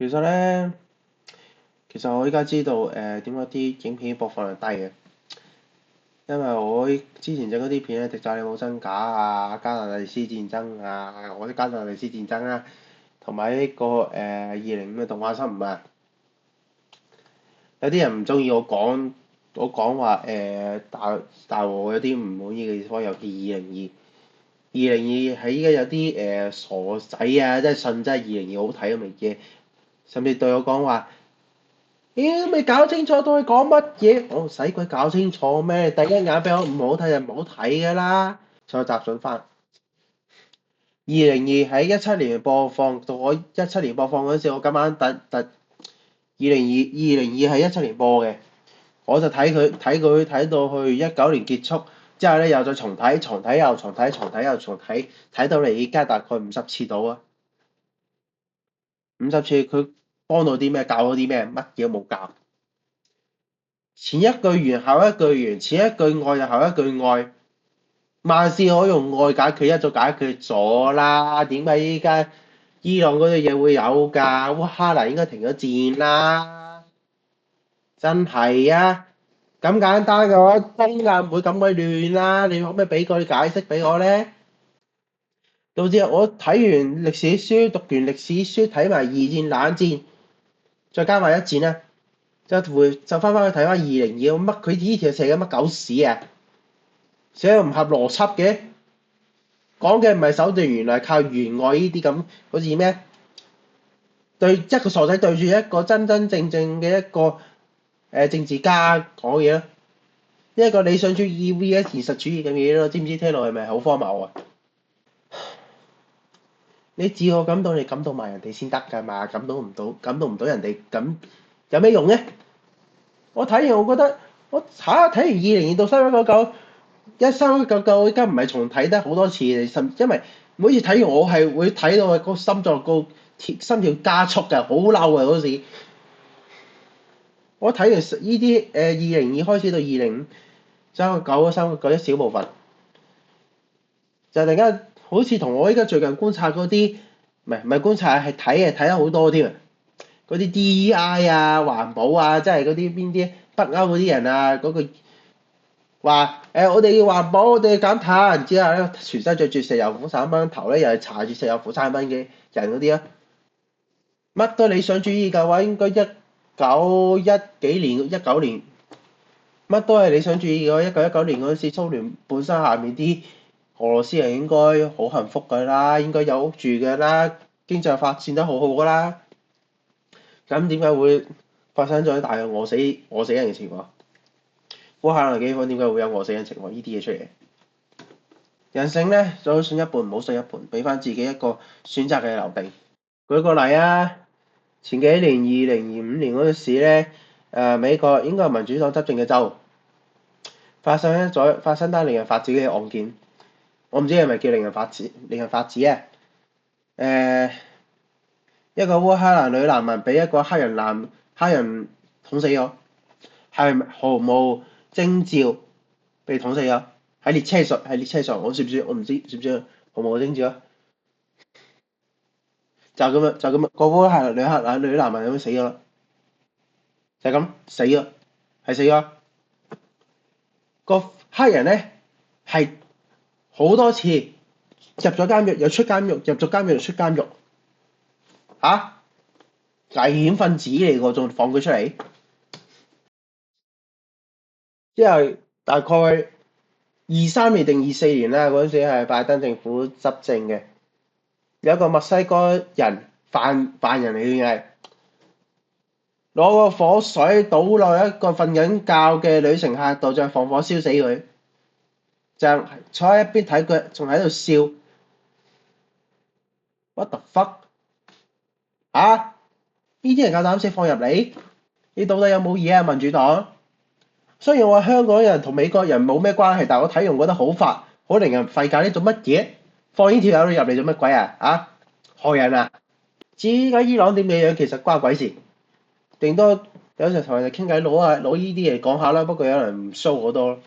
其實咧，其實我依家知道點解啲影片播放量低嘅，因為我之前整嗰啲片咧，迪迦你冇真假啊，加拿大斯戰爭啊，我啲加拿大斯戰爭啊，同埋呢個2005嘅動畫新聞啊，有啲人唔中意我講話大和有啲唔滿意嘅地方，尤其二零二喺依家有啲傻仔啊，真係信真係2022好睇咁嘅嘢，甚至對我講話。妖未搞清楚到底講乜嘢？我使鬼搞清楚咩？第一眼俾我唔好睇就唔好睇噶啦。再集準翻，2002喺17年播放，到我17年播放嗰陣時，我今晚二零二係17年播嘅，我就睇佢睇到去19年結束之後咧，又再重睇，重睇又重睇，重睇又重睇，睇到你而家大概50次到啊！50次佢幫到啲咩？教到啲咩？乜嘢都冇教。前一句完後一句完，前一句愛就後一句愛，萬事可用愛解決，一早解決咗啦。點解依家伊朗嗰啲嘢會有㗎？烏克蘭應該停咗戰啦，真係啊！咁簡單嘅話，東亞唔會咁鬼亂啦。你可唔可以俾個解釋俾我咧？導致我睇完歷史書，讀完歷史書，睇埋二戰、冷戰，再加埋一戰啦。就翻返去睇翻2022，乜佢呢條寫緊乜狗屎啊？寫到唔合邏輯嘅，講嘅唔係手段，原來係靠原愛呢啲咁，好似咩？對一個傻仔對住一個真真正正嘅一個政治家講嘢咯，一個理想主義 VS 現實主義咁嘢咯，知唔知聽落係咪好荒謬啊？你自我感動，你感動埋人哋先得㗎嘛，感動唔到人哋，咁有咩用咧？我睇完我覺得，睇完2022到3999，1399依家唔係重睇得好多次，因為每次睇完我係會睇到個心臟個心跳加速嘅，好嬲啊嗰時。我睇完呢啲2002開始到2005、399一小部分，就突然間好似同我依家最近觀察嗰啲，唔係觀察係睇得好多添啊！嗰啲 DEI 啊、環保啊，即係嗰啲邊啲北歐嗰啲人啊，嗰個話我哋要環保，我哋要減碳，之後咧全身着住石油火產品，頭咧又係搽住石油火產品嘅人嗰啲啊，乜都理想主義嘅話，應該1919年，乜都係理想主義嘅。1919年嗰陣時，蘇聯本身下面啲俄羅斯人應該好幸福㗎啦，應該有屋住㗎啦，經濟發展得好好㗎啦。咁點解會發生咗大量餓死人嘅情況？烏克蘭饑荒點解會有餓死人情況？呢啲嘢出嚟，人性咧，最好信一半，唔好信一半，俾翻自己一個選擇嘅留地。舉個例啊，前幾年2025年嗰陣時咧，美國應該係民主黨執政嘅州，發生單令人髮指嘅案件，我唔知係咪叫令人髮指啊？一個烏克蘭女難民俾一個黑人捅死咗，係毫無徵兆被捅死咗，喺列車上，我唔知算唔算毫無徵兆啊？就咁樣，個烏克蘭女難民咁樣死咗啦，就係咁死咗，係死咗。個黑人咧係好多次入咗監獄又出監獄，入咗監獄又出監獄，危險分子嚟個，仲放佢出嚟？之後大概23年定24年啦，嗰陣時係拜登政府執政嘅，有一個墨西哥人犯人嚟嘅，攞個火水倒落一個瞓緊覺嘅女乘客度，再放火燒死佢，就坐喺一邊睇佢，仲喺度笑。What the fuck？呢啲人夠膽死放入嚟？你到底有冇嘢啊？民主黨？雖然我話香港人同美國人冇咩關係，但係我睇完覺得好煩，好令人費解。你做乜嘢？放呢條友入嚟做乜鬼啊？害人啊！至於依家伊朗點嘅樣，其實關鬼事。頂多有時同人哋傾偈攞呢啲嘢講下啦，不過有人唔 show 好多咯。